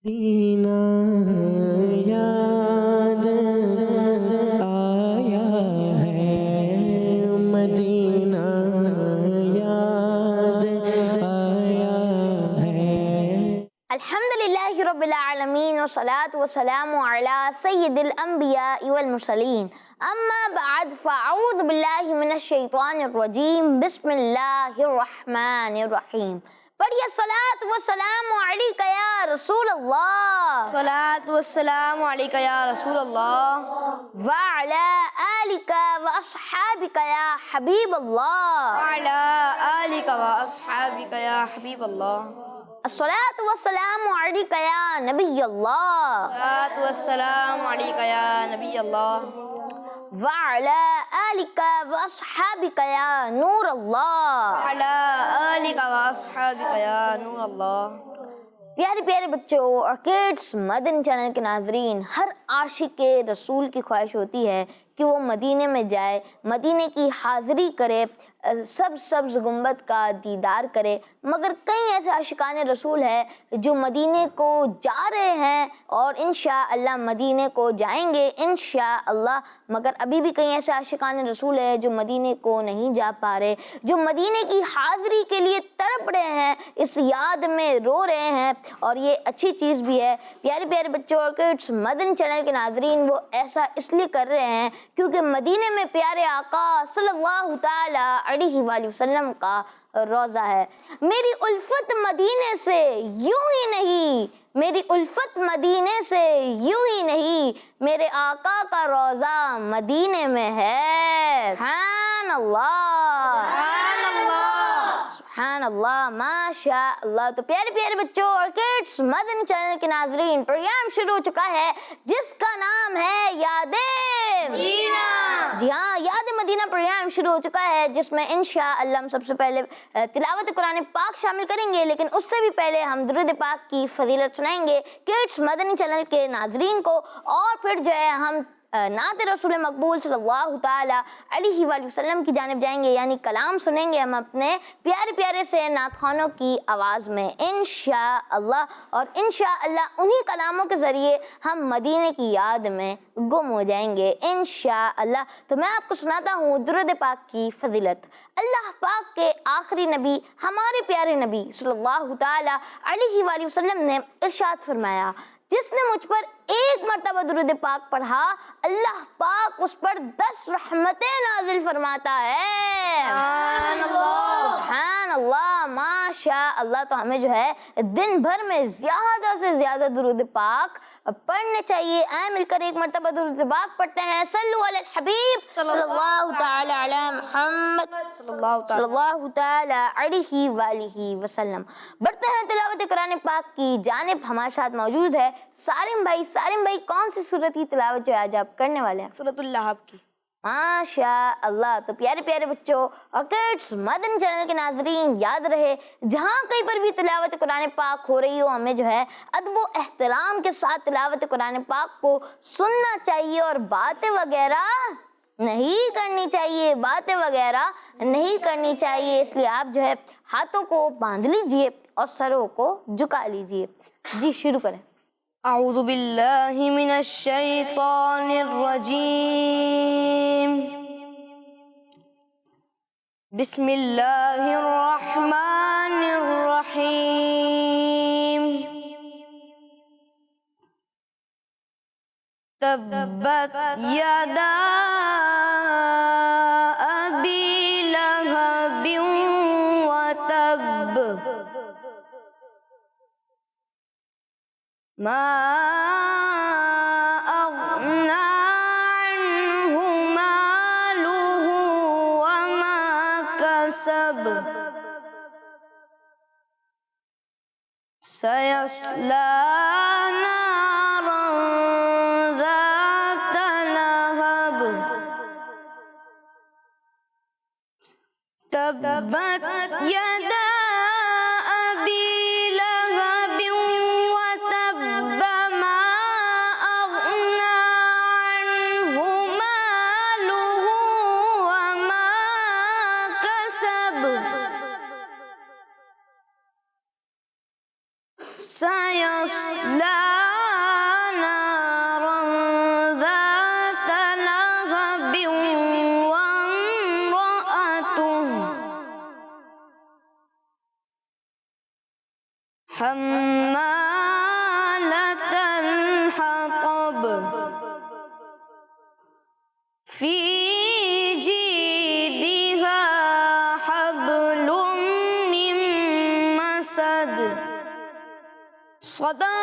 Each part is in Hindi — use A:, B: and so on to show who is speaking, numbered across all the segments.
A: दीना याद आया है, मदीना याद आया है।
B: अल्हम्दुलिल्लाहि रब्बिल आलमीन व सलातु व सलामु अला सय्यिदिल अंबिया वल मुरसलीन अम्मा बाद फ़अऊज़ु बिल्लाहि मिनश शैतानिर रजीम बिस्मिल्लाहिर रहमानिर रहीम। पढ़िए सलात व सलामु अलैका या रसूल अल्लाह,
C: सलात वस्सलामु अलैका या रसूल अल्लाह
B: व अला आलिका व अस्हाबिका या हबीब अल्लाह,
C: अला आलिका व अस्हाबिका या हबीब अल्लाह
B: अस्सलातु व सलामु अलैका या नबी अल्लाह,
C: सलात वस्सलामु अलैका या नबी अल्लाह
B: वअला आलिका व अस्हाबिका या नूर अल्लाह।
C: अला आलिका व अस्हाबिका या नूर अल्लाह।
B: प्यारे प्यारे बच्चों और किड्स, मदनी चैनल के नाजरीन, हर आशिक के रसूल की ख्वाहिश होती है कि वो मदीने में जाए, मदीने की हाज़िरी करे, सब्ज़ गुंबद का दीदार करे। मगर कई ऐसे आशिकान रसूल हैं जो मदीने को जा रहे हैं और इंशाअल्लाह मदीने को जाएंगे इंशाअल्लाह। मगर अभी भी कई ऐसे आशिकान रसूल हैं जो मदीने को नहीं जा पा रहे, जो मदीने की हाज़िरी के लिए तड़प रहे हैं, इस याद में रो रहे हैं। और ये अच्छी चीज़ भी है। प्यारे प्यारे बच्चों और किड्स, मदनी चैनल के नाजरीन वो ऐसा इसलिए कर रहे हैं क्योंकि मदीने में प्यारे आका सल्लल्लाहु ताला अलैहि वसल्लम का रोज़ा है। मेरी उल्फत मदीने से यूं ही नहीं, मेरी उल्फत मदीने से यूं ही नहीं, मेरे आका का रोज़ा मदीने में है। सुभान अल्लाह, सुभान अल्लाह, माशा अल्लाह। तो प्यारे प्यारे बच्चों और किड्स, मदनी चैनल के नाजरीन, प्रोग्राम शुरू हो चुका है जिसका नाम है यादे मदीना। जी हाँ, याद मदीना प्रोग्राम शुरू हो चुका है जिसमें इंशाअल्लाह हम सबसे पहले तिलावत कुरान पाक शामिल करेंगे, लेकिन उससे भी पहले हम दुरूद पाक की फजीलत सुनाएंगे किड्स मदनी चैनल के नाजरीन को। और फिर जो है हम नात रसूल मकबूल सल्लल्लाहु ताला अलैहि वसल्लम की जानिब जाएंगे, यानी कलाम सुनेंगे हम अपने प्यारे प्यारे से नातखानों की आवाज़ में इंशाअल्लाह। और इंशाअल्लाह उन्हीं कलामों के ज़रिए हम मदीने की याद में गुम हो जाएंगे इंशाअल्लाह। तो मैं आपको सुनाता हूँ दुरूद पाक की फजीलत। अल्लाह पाक के आखिरी नबी हमारे प्यारे नबी सल्लल्लाहु ताला अलैहि वसल्लम ने इरशाद फरमाया, जिसने मुझ पर एक मर्तबा दुरूद पाक पढ़ा, अल्लाह पाक उस पर 10 रहमतें नाजिल फरमाता है। सुभान अल्लाह, माशा अल्लाह। तो हमें जो है दिन भर में ज़्यादा से ज़्यादा दुरूद पाक पढ़ने चाहिए। आए मिलकर एक मर्तबा दुरूद पाक पढ़ते हैं। सल्लु अलल हबीब सल्लल्लाहु ताला अला मुहम्मद सल्लल्लाहु ताला अलैहि वसल्लम। बढ़ते हैं तिलावत कुरान पाक की जानिब। हमारे साथ मौजूद है सारिम भाई। सारिम भाई, कौन सी सूरत की तिलावत जो आज आप करने वाले हैं?
C: सूरतुल लहब की।
B: माशा अल्लाह। तो प्यारे प्यारे बच्चों और किड्स, मदनी चैनल के नाजरीन, याद रहे जहाँ कहीं पर भी तिलावत कुरान पाक हो रही हो, हमें जो है अदब व एहतराम के साथ तिलावत कुरान पाक को सुनना चाहिए और बातें वगैरह नहीं करनी चाहिए, बातें वगैरह नहीं करनी चाहिए। इसलिए आप जो है हाथों को बांध लीजिए और सरों को झुका लीजिए। जी शुरू करें।
C: अऊज़ु बिल्लाहि मिनश शैतानिर रजीम। बिस्मिल्लाहिर रहमानिर रहीम। तब्बत यदा अबी लहबिन व तब मा अग़ना अन्हु मालुहु व मा कसब सयस्ला नारन ज़ात लहब। तब्बत यदा सयस्ला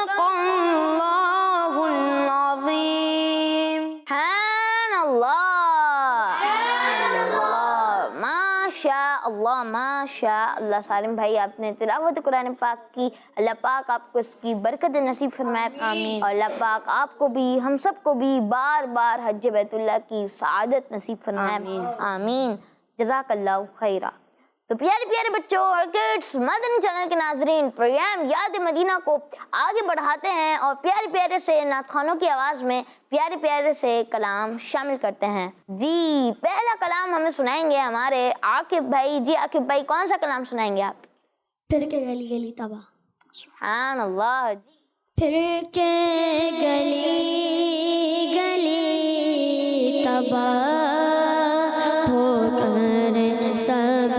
C: सदक़ल्लाहुल अज़ीम।
B: माशा अल्लाह। सालिम भाई, आपने तिलावत कुरान पाक की। अल्लाह पाक आपको इसकी बरकत नसीब फरमाए।
C: आमीन।
B: और अल्लाह पाक आपको भी, हम सबको भी बार बार हज बैतुल्लाह की सआदत नसीब फरमाए।
C: आमीन।
B: आमीन। जज़ाकल्लाहु खैरा। तो प्यारे प्यारे बच्चों और किड्स, मदनी चैनल के नाज़रीन, प्रोग्राम याद मदीना को आगे बढ़ाते हैं और प्यारे प्यारे से नातखानों की आवाज़ में प्यारे प्यारे से कलाम शामिल करते हैं। जी, पहला कलाम हमें सुनाएंगे हमारे आकिब भाई। जी आकिब भाई, कौन सा कलाम सुनाएंगे आप?
D: फिर के गली गली तबा।
B: सुभान अल्लाह। जी,
D: फिर के गली गली तबा ठोकर सब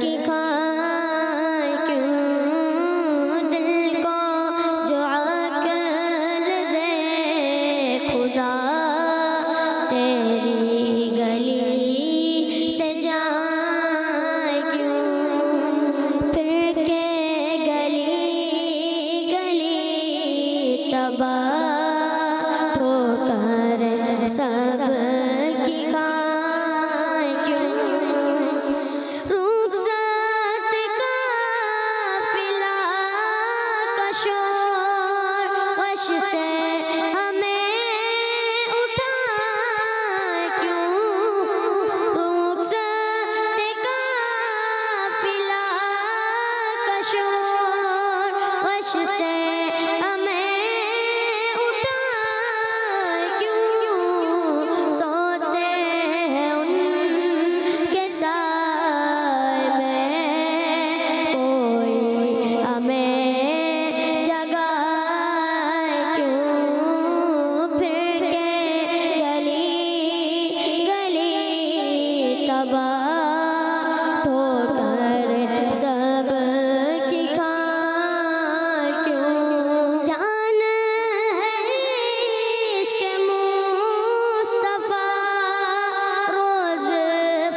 D: की खाए, क्यों दिल को जो अक्ल दे खुदा, तेरी गली से जाए क्यों। फिर के गली गली तबा ठोकर सब की खाए, क्यों रुखसत काफिला का शोर वश से हमें उठाए, क्यों रुखसत काफिला का शोर वश से हमें उठाए, क्यों सोते हैं उनके साए में, कोई हमें जगाए, क्यों फिर के गली गली तबा ठोकर सब की खाए, क्यों जान है इश्क मुस्तफा रोज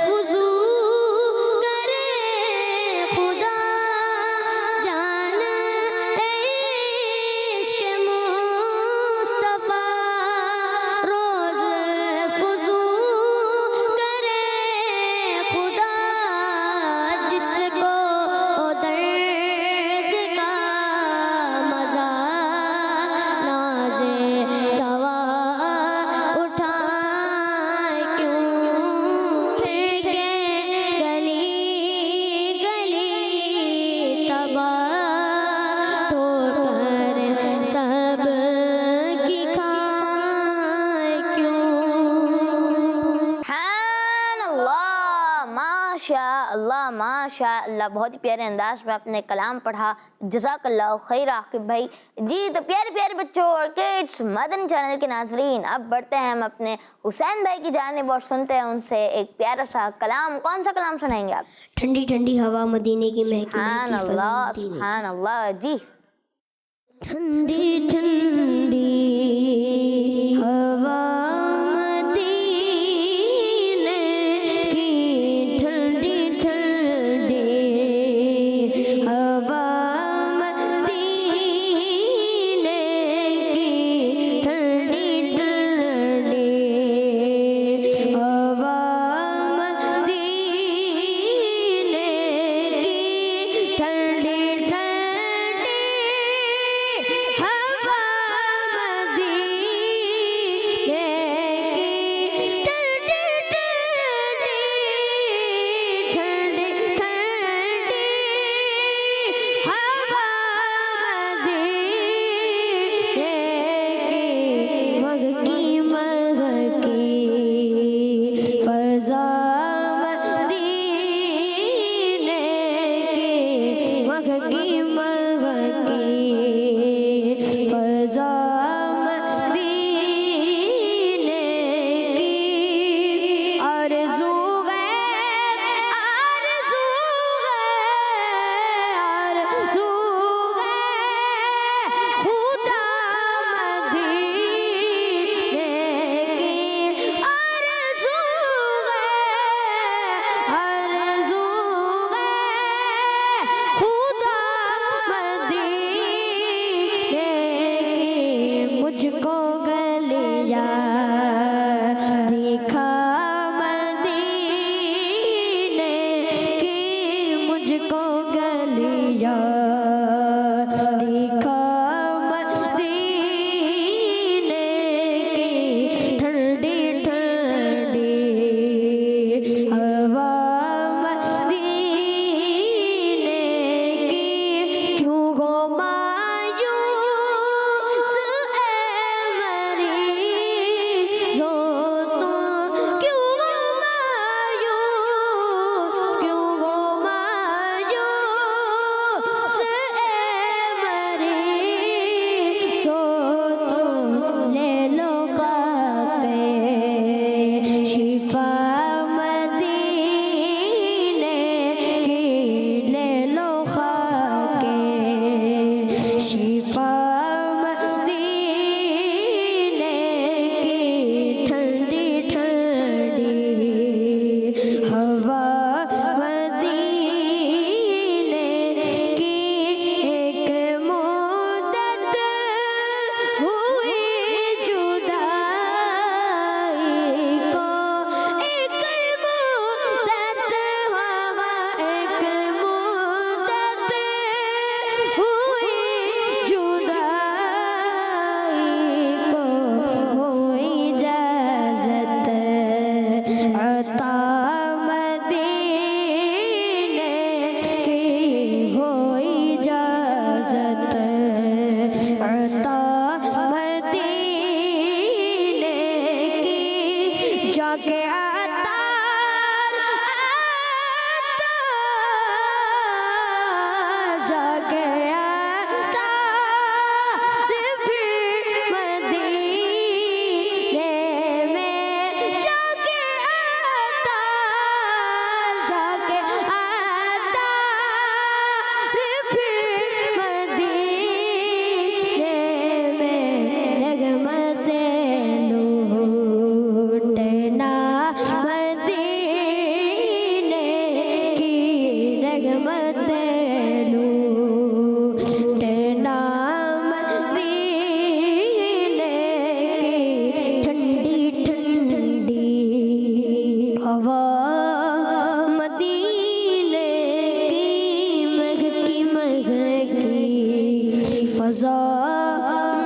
D: फुजू करे खुदा, जान है इश्क मुस्तफा रोज फुजू करे खुदा, जिसको दर्द का मजा नाज़े दवा उठाए, क्यों फिर के गली गली तबा ठोकर सब की खाए, क्यों।
B: सुभान अल्लाह। माशा अल्लाह, बहुत ही प्यारे अंदाज में आपने कलाम पढ़ा। जज़ाकल्लाहु खैर आकिब भाई। जी, तो प्यारे प्यारे बच्चों और किड्स, मदनी चैनल के नाज़रीन, अब बढ़ते हैं हम अपने हुसैन भाई की जानिब और सुनते हैं उनसे एक प्यारा सा कलाम। कौन सा कलाम सुनाएंगे आप?
D: ठंडी ठंडी हवा मदीने की महकी
B: सुभान
D: महकी
B: अल्लाह,
D: फज़ा मदीने की।
B: सुभान अल्लाह। जी,
D: ठंडी ठंडी हवा मदीने की, ठंडी ठंडी हवा मदीने की, ठंडी ठंडी हवा मदीने की, ठंडी ठंडी हवा खुदा मदीने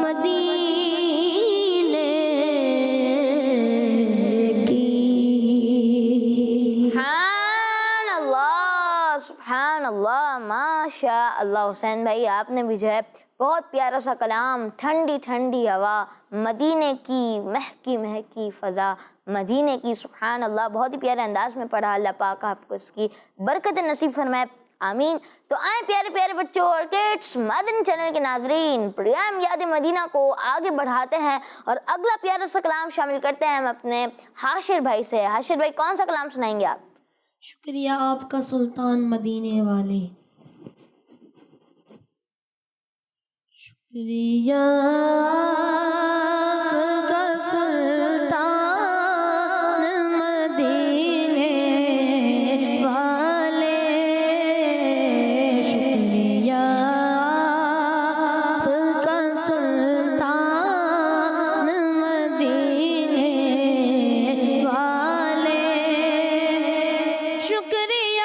D: मदीने की।
B: सुभान अल्लाह, माशा अल्लाह। हुसैन भाई, आपने भी जो है बहुत प्यारा सा कलाम, ठंडी ठंडी हवा, मदीने की महकी महकी फ़ज़ा, मदीने की, सुभान अल्लाह, बहुत ही प्यारे अंदाज में पढ़ा। अल्लाह पाक आपको इसकी बरकत नसीब फरमाए, आमीन। तो आए प्यारे प्यारे बच्चों और किड्स, मदनी चैनल के नाजरीन, प्रोग्राम याद मदीना को आगे बढ़ाते हैं और अगला प्यारा सा कलाम शामिल करते हैं हम अपने हाशिर भाई से। हाशिर भाई, कौन सा कलाम सुनाएंगे आप?
C: शुक्रिया आपका सुल्तान मदीने वाले। शुक्रिया आपका सुल्तान मदीने वाले। शुक्रिया आपका सुल्तान मदीने वाले। शुक्रिया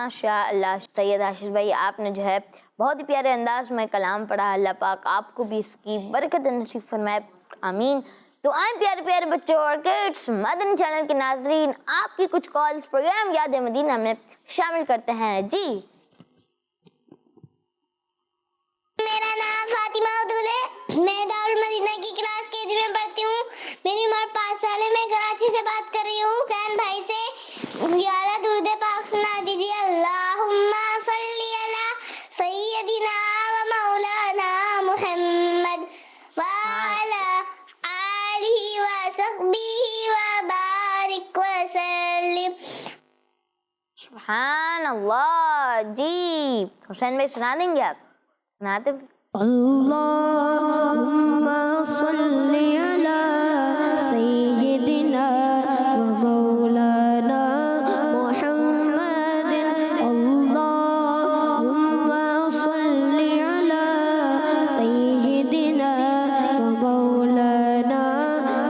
B: माशाअल्लाह सैयद आशीष भाई, आपने जो है बहुत ही प्यारे अंदाज में कलाम पढ़ा। अल्लाह पाक आपको भी इसकी बरकत नसीब फरमाए, आमीन। तो आए प्यारे प्यारे बच्चों और किड्स, मदनी चैनल के नाजरीन, आपकी कुछ कॉल्स प्रोग्राम याद मदीना में शामिल करते हैं। जी,
E: मेरा नाम फातिमा अब्दुल है। मैं दारुल मदीना की क्लास केजी में पढ़ती हूँ। मेरी उम्र 5 साल है। मैं कराची से बात कर रही हूँ। हुसैन भाई से यारा दुरूद पाक सुना दीजिए। अल्लाहुम्मा सल्ली अला सय्यदिना व मौलाना मुहम्मद व अला आलिहि व सहबिहि व बारिक व सल्लिम।
B: सुभान अल्लाह। जी, हुसैन भाई सुना देंगे आप? सुनाते।
D: अल्लाहुम्मा सल्ली अला सय्यदिना व मौलाना मुहम्मदिन। अल्लाहुम्मा सल्ली अला सय्यदिना व मौलाना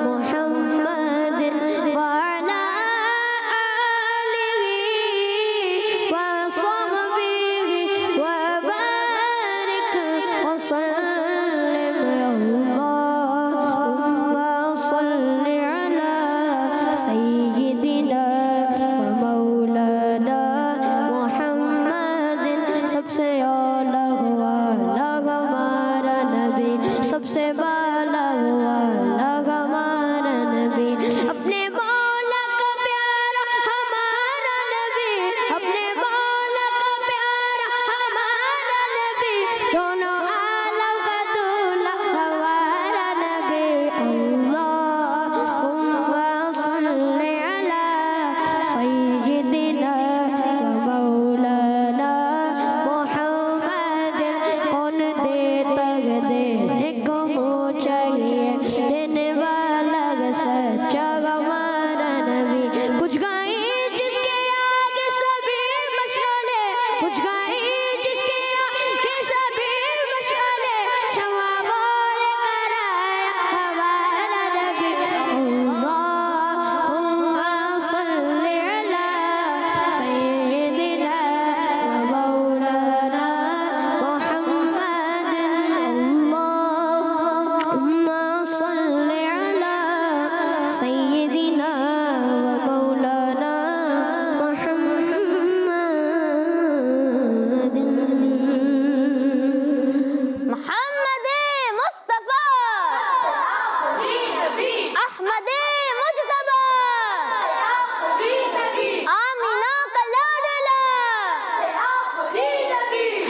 D: मुहम्मदिन व अला आलिहि व सहबिहि व बारिक वसल्लिम। अल्लाहुम्मा सल्ली अला सय्यदिना व मौलाना मुहम्मदिन। सबसे आला वाला हमारा नबी, सबसे बाला वाला हमारा नबी, अपने मौला का प्यारा हमारा नबी, अपने मौला का प्यारा हमारा नबी, दोनों आलम का दूल्हा हमारा नबी। अल्लाहुम्मा सल्ली अला सय्यदिना व मौलाना मुहम्मदिन। कौन देता है देने को मुँह चाहिए, देने वाला सच्चा हमारा नबी। कुछ गाए जिसके आगे सभी मशाले, कुछ गाए जिसके आगे सभी मशाले, क्षमा बोले कराया हमारा नबी। अल्लाहुम्मा सल्ली अला सय्यदिना व मौलाना मुहम्मदिन। अल्लाहुम्मा सल्ली अला सय्यदिना व मौलाना मुहम्मदिन।
B: मोहम्मद मुस्तफा अहमद मुजतबा आमीना का लाडला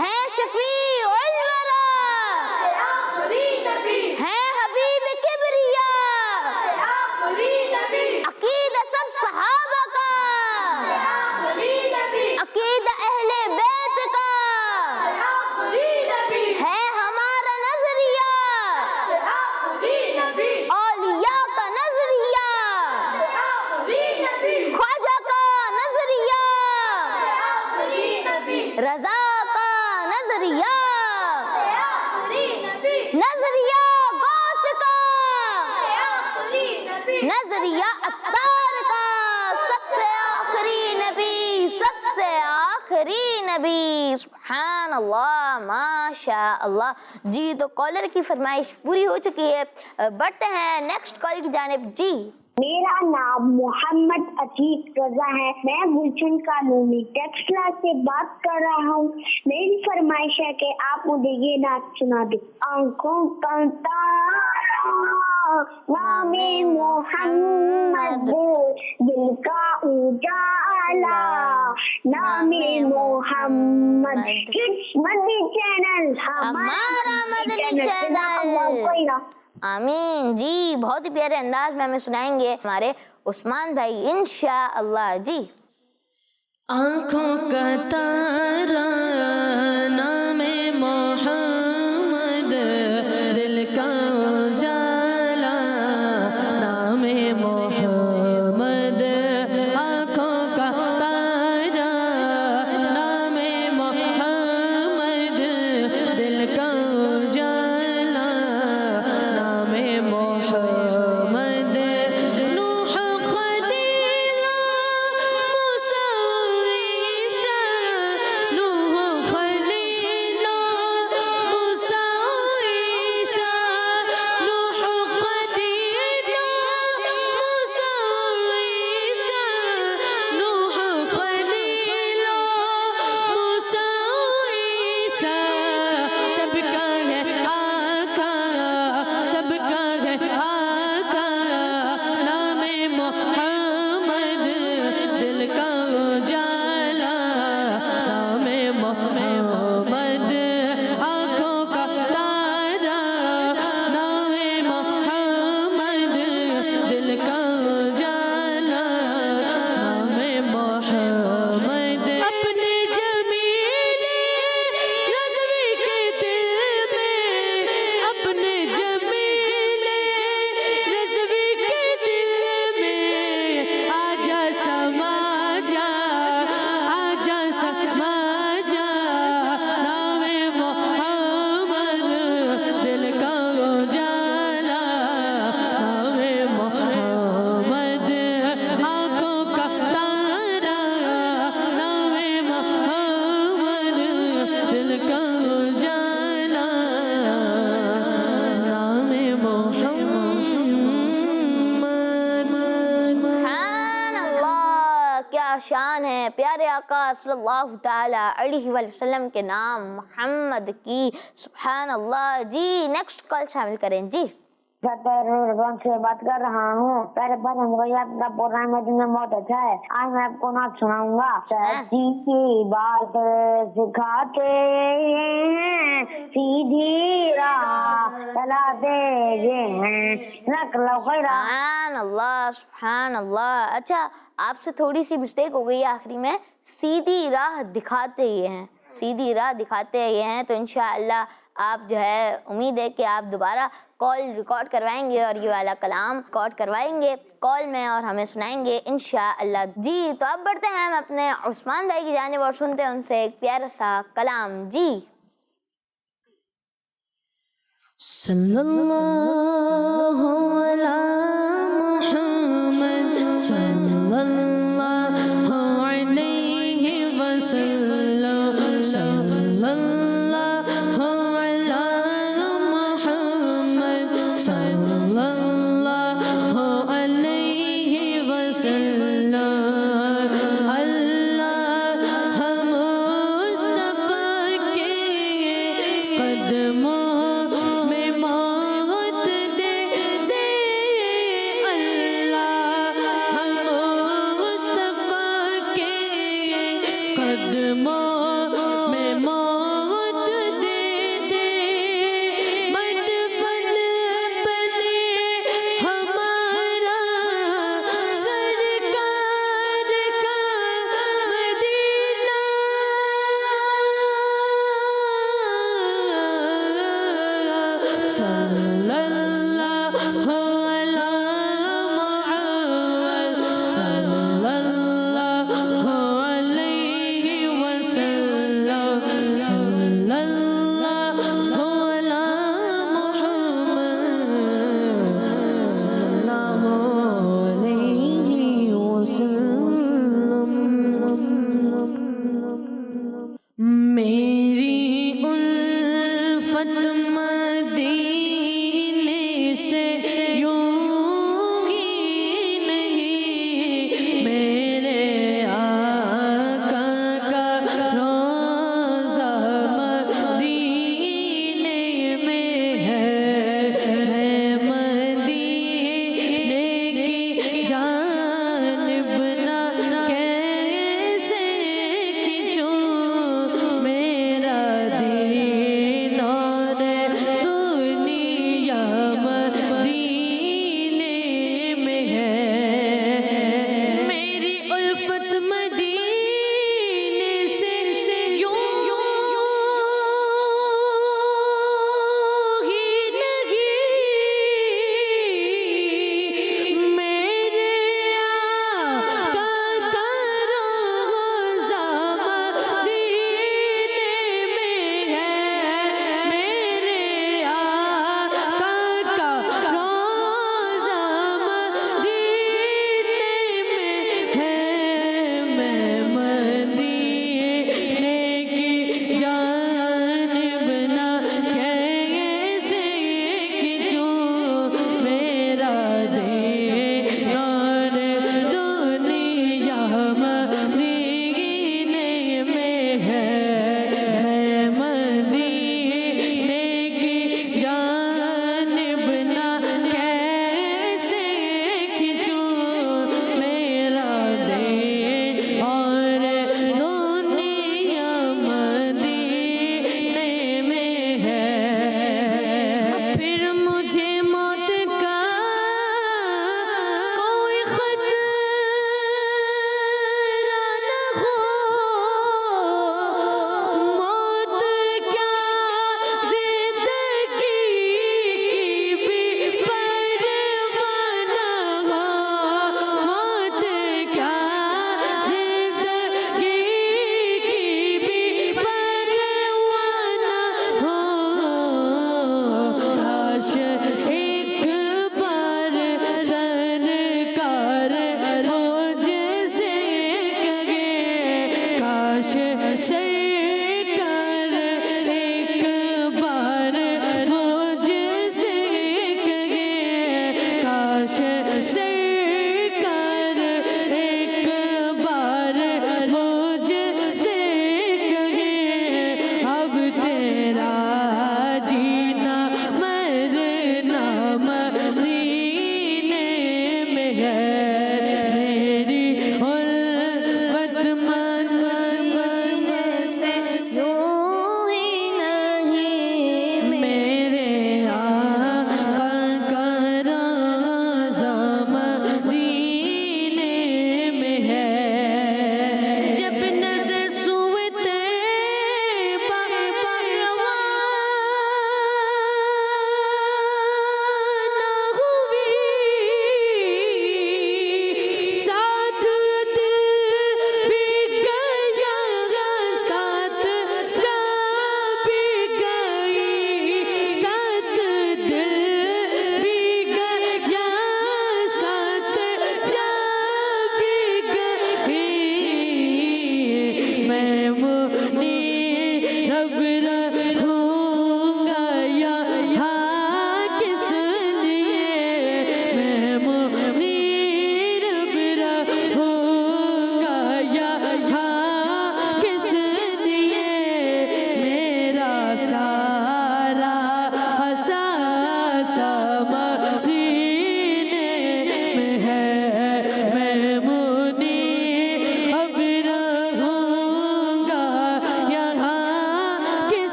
B: है शफीउल वरा, है हबीब किबरिया, अकीदा सब सहाबा का, अकीदा अहले बैत का, है हमारा नजरिया, औलिया का नजरिया, ख्वाजा का नजरिया, रजा का नजरिया, नजरिया गौस का, नजरिया अत्तार का, सबसे आखिरी नबी, सबसे आखिरी नबी। सुभान अल्लाह, माशा अल्लाह। जी, तो कॉलर की फरमाइश पूरी हो चुकी है। बढ़ते हैं नेक्स्ट कॉल की जानिब। जी,
E: मेरा नाम मोहम्मद अतीक रजा है। मैं गुलशन कानूनी टेक्स्ट क्लास से बात कर रहा हूँ। मेरी फरमाइश है कि आप मुझे ये नाच सुना दे। आंखों का तारा नामे मोहम्मद, दिल का उजाला नामे मोहम्मद। किड्स मदनी चैनल
B: हमारा मदनी चैनल। आमीन। जी, बहुत ही प्यारे अंदाज में हमें सुनाएंगे हमारे उस्मान भाई, इंशाअल्लाह। जी,
A: आँखों का तारा नामे मोहम्मद, दिल का उजाला नामे मोहम्मद। आँखों का तारा नामे मोहम्मद, दिल का उजाला नामे मोहम्मद। नूह खलील मूसा ईसा
B: शान है प्यारे आका सल्लल्लाहु ताला अलैहि वसल्लम के नाम मोहम्मद की। सुभान अल्लाह। जी नेक्स्ट कॉल शामिल करें जी।
F: सत्तर से बात कर रहा हूँ। पहले भैया आपका प्रोग्राम में बहुत अच्छा है। आज मैं आपको नाच सुनाऊंगा। सच्ची की बात सिखाते हैं, सीधी राह चलाते हैं।
B: सुभान अल्लाह सुभान अल्लाह। अच्छा आपसे थोड़ी सी मिस्टेक हो गई आखिरी में, सीधी राह दिखाते ये हैं, सीधी राह दिखाते ये हैं। तो इंशाअल्लाह आप जो है उम्मीद है कि आप दोबारा कॉल रिकॉर्ड करवाएंगे और ये वाला कलाम रिकॉर्ड करवाएंगे कॉल में और हमें सुनाएंगे इंशाअल्लाह। जी तो अब बढ़ते हैं हम अपने उस्मान भाई की जानिब और सुनते हैं उनसे एक प्यारा सा कलाम जी।
A: सल्लल्लाहु अला मुहम्मद सल्लल्लाहु अलैहि वसल्लम सल्लल्लाहु अला मुहम्मद सल्लल्लाहु अलैहि वसल्लम। अल्लाह हम मुस्तफा के कदमों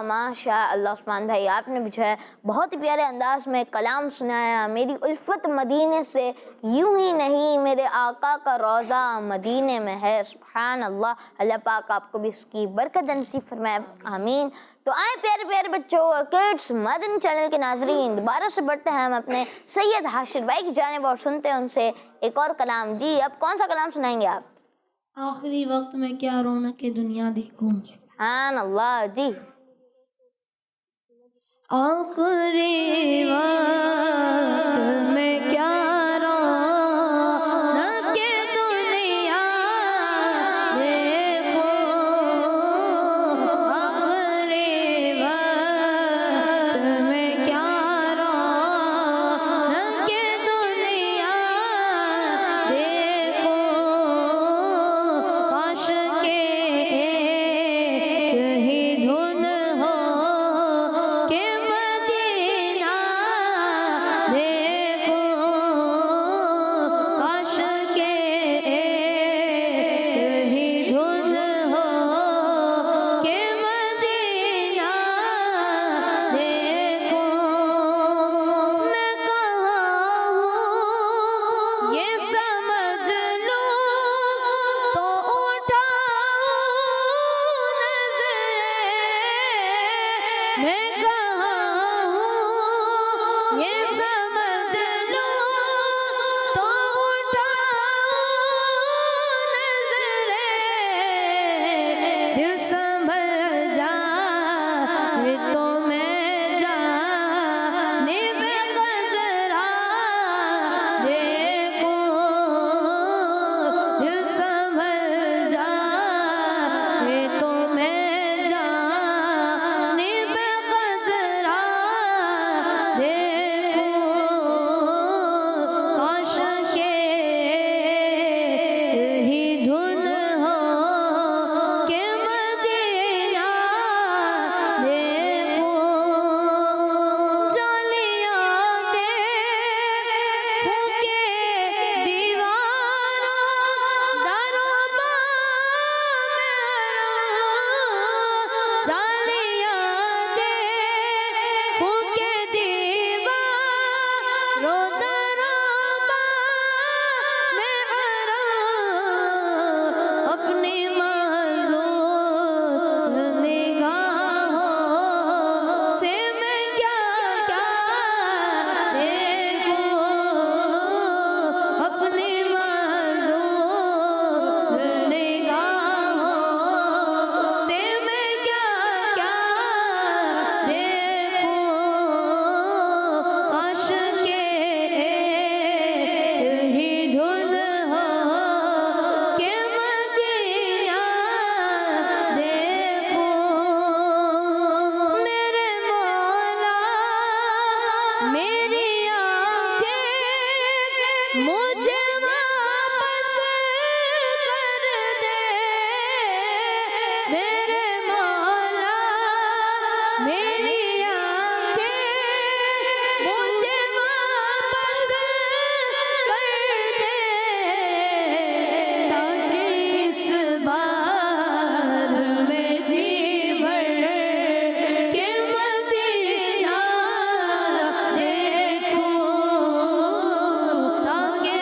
B: माशा अल्लाह उस्मान भाई, आपने भी जो है बहुत ही प्यारे अंदाज में कलाम सुनाया। मेरी उल्फत मदीने से यूं ही नहीं, मेरे आका का रोज़ा मदीने में है। सुभान अल्लाह, अल्लाह पाक आपको भी इसकी बरकत नसीब फरमाए, आमीन। तो आए प्यारे प्यारे बच्चों और किड्स, मदनी चैनल के नाजरीन, दोबारा से बढ़ते हैं हम अपने सैयद हाशिर भाई की जानिब और सुनते हैं उनसे एक और कलाम। जी, अब कौन सा कलाम सुनाएंगे आप?
A: आखिरी वक्त में क्या रौनक दुनिया देखूं।
B: सुभान अल्लाह जी।
A: आखिरी वक्त में क्या रौनक दुनिया देखो, आखिरी वक्त में क्या रौनक दुनिया देखो, काश के एक ही धुन हो के मदीना देखो, काश के एक ही धुन हो के मदीना देखो। मैं कहाँ हूँ ये समझ लो तो उठाओ नज़रें, मैं कहाँ हूँ ये समझ लो तो उठाओ नज़रें, दिल संभल जाए तो मैं जानिब ख़ज़रा देखूं, दिल संभल जाए तो मैं जानिब ख़ज़रा देखूं, काश के ही धुन हो के मदीना देखो, जालियां देखूं के दीवारों दरोबा में, जालियां देखूं के दीवारों दरोबा में, अपनी माज़ूर निगाहों से मैं क्या क्या देखूं, अपनी माज़ूर निगाहों से मैं क्या क्या देखूं, काश के एक ही धुन हो के मदीना देखो। मेरे मौला मेरी आँखें मुझे वापस कर दे, मेरे मौला मेरी आँखें मुझे वापस कर दे, ताकि इस बार में जी भर के मदीना देखूं, ताकि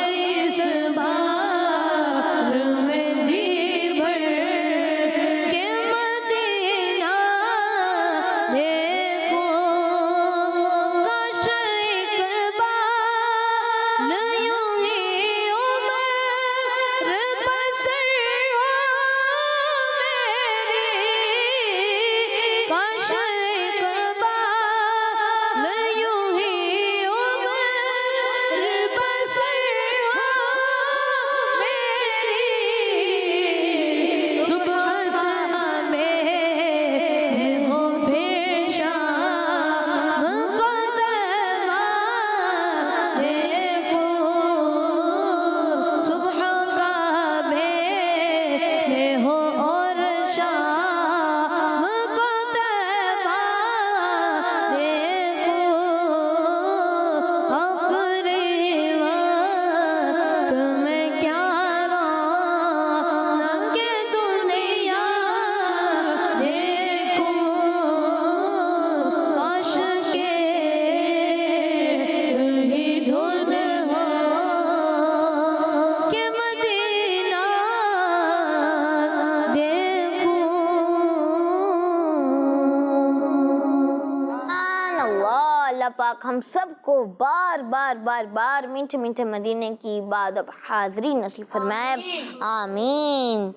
B: पाक हम सबको बार बार बार बार मीठे मीठे मदीने की इबादत हाज़री नसीब फरमाए, आमीन।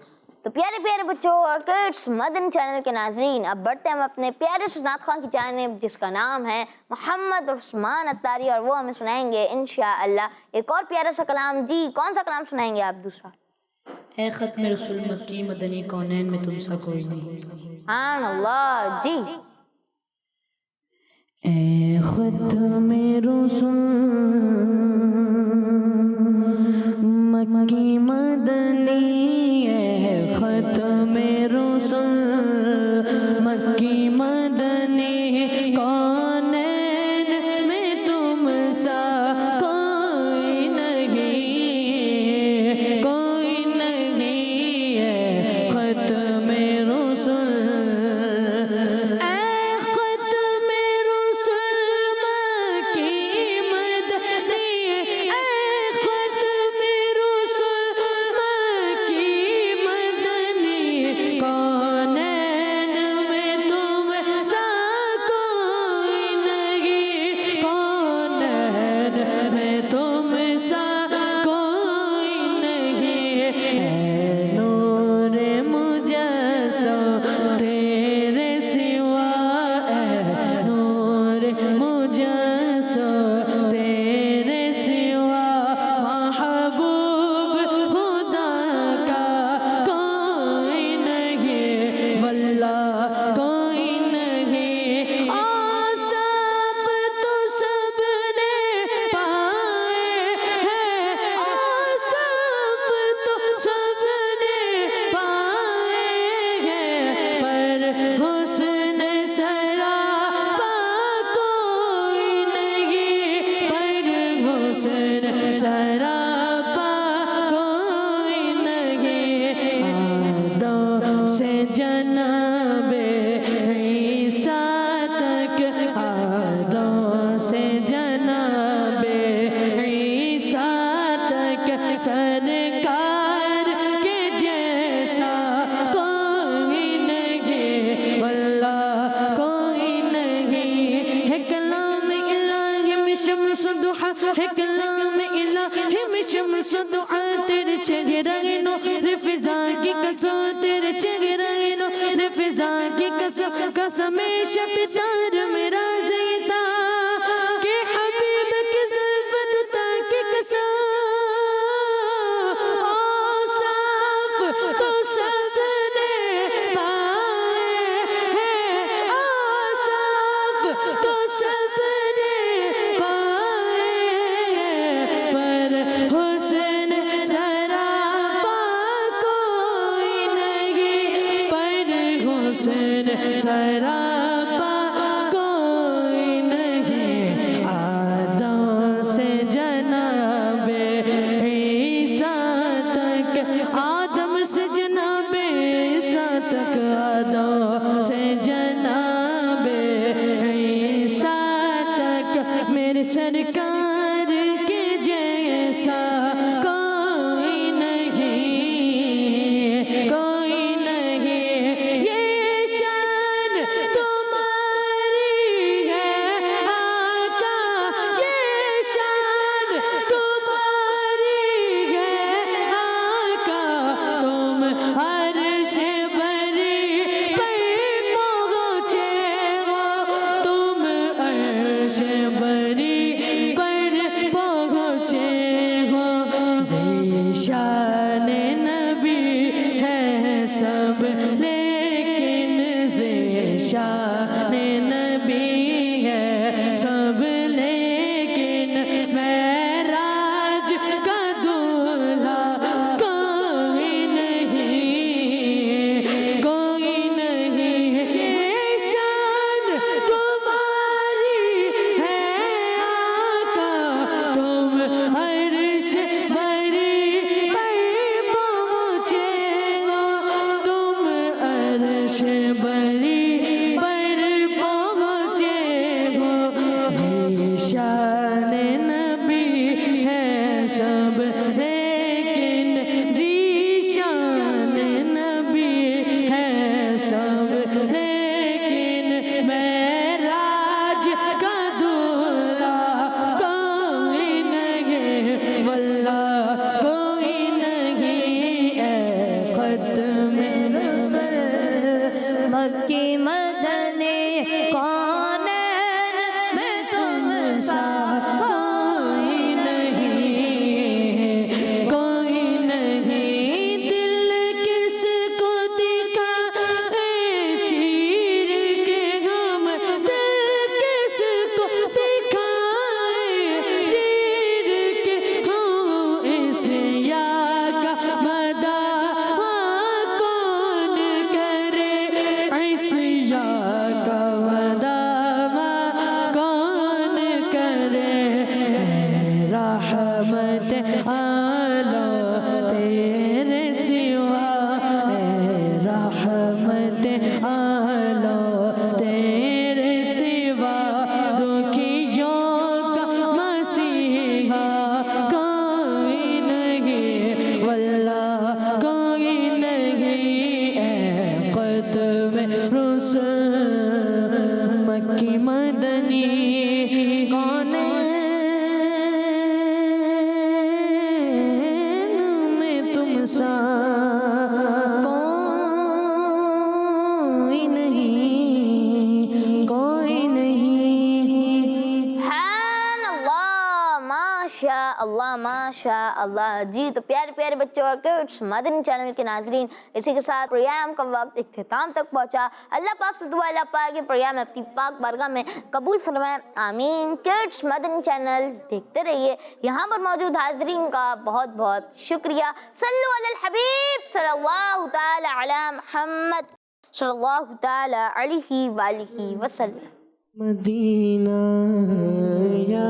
B: तो प्यारे प्यारे बच्चों और किड्स, मदनी चैनल के नाज़रीन, अब बढ़ते हैं हम अपने प्यारे से नात ख़्वां की जानिब जिसका नाम है मोहम्मद उस्मान अत्तारी, और वो हमें सुनाएंगे इंशाअल्लाह एक और प्यारा सा कलाम। जी, कौन सा कलाम सुनाएंगे आप दूसरा?
G: ए ख़त्म रसूल मक्की मदनी कौनैन में तुम सा कोई नहीं।
B: सुभान अल्लाह। जी,
G: ए ख़त्म रसूल मक्की मदनी, ए ख़त्म रसूल मक्की मदनी कौनैन में तुम सा कोई नहीं, कोई नहीं है ख़त्म रसूल। सरकार के जैसा कोई नहीं, वल्लाह कोई नहीं है। कलाम इलाही में शम्स दुहा है, कलाम इलाही में शम्स दुहा, तेरे चेहरे नूर फिजा की कसम, तेरे चेहरे नूर फिजा की कसम, कसम शफीदार मेरा ज़ैता के हबीब की ज़ुल्फ़ता की कसम। सरापा कोई नहीं, आदम से जनाबे ईसा तक, आदम से जनाबे ईसा तक, आदम से जनाबे ईसा तक, मेरे सरकार के जैसा कोई नहीं, कोई नहीं। ये शान नबी है सब, लेकिन शान नबी है सब, लेकिन महराज का दूल्हा कोई नहीं, कोई नहीं। ये शान तुम्हारी है आका, तुम अर्श बरी पर आला तेरे सिवा रहमत आला तेरे सिवा दुखियों का मसीहा कोई नहीं वल्लाह कोई नहीं क़त्म रुसूल मक्की मदनी कौन में तुम सा कोई नहीं कोई नहीं।
B: सुभान अल्लाह, माशा अल्लाह माशा अल्लाह। जी तो प्यारे प्यारे बच्चों और किड्स मदनी चैनल के नाजरीन, इसी के साथ प्रोग्राम का वक्त इख्तिताम तक पहुंचा। अल्लाह पाक से दुआ अल्लाह पाक के प्रोग्राम अपनी पाक बारगाह में कबूल फरमाए, आमीन। किड्स मदनी चैनल देखते रहिए। यहाँ पर मौजूद हाजरीन का बहुत बहुत शुक्रिया। सल्लु अलल हबीब सल्लल्लाहु ताला अला मुहम्मद सल्लल्लाहु ताला अलैहि वसल्लम।
G: मदीना या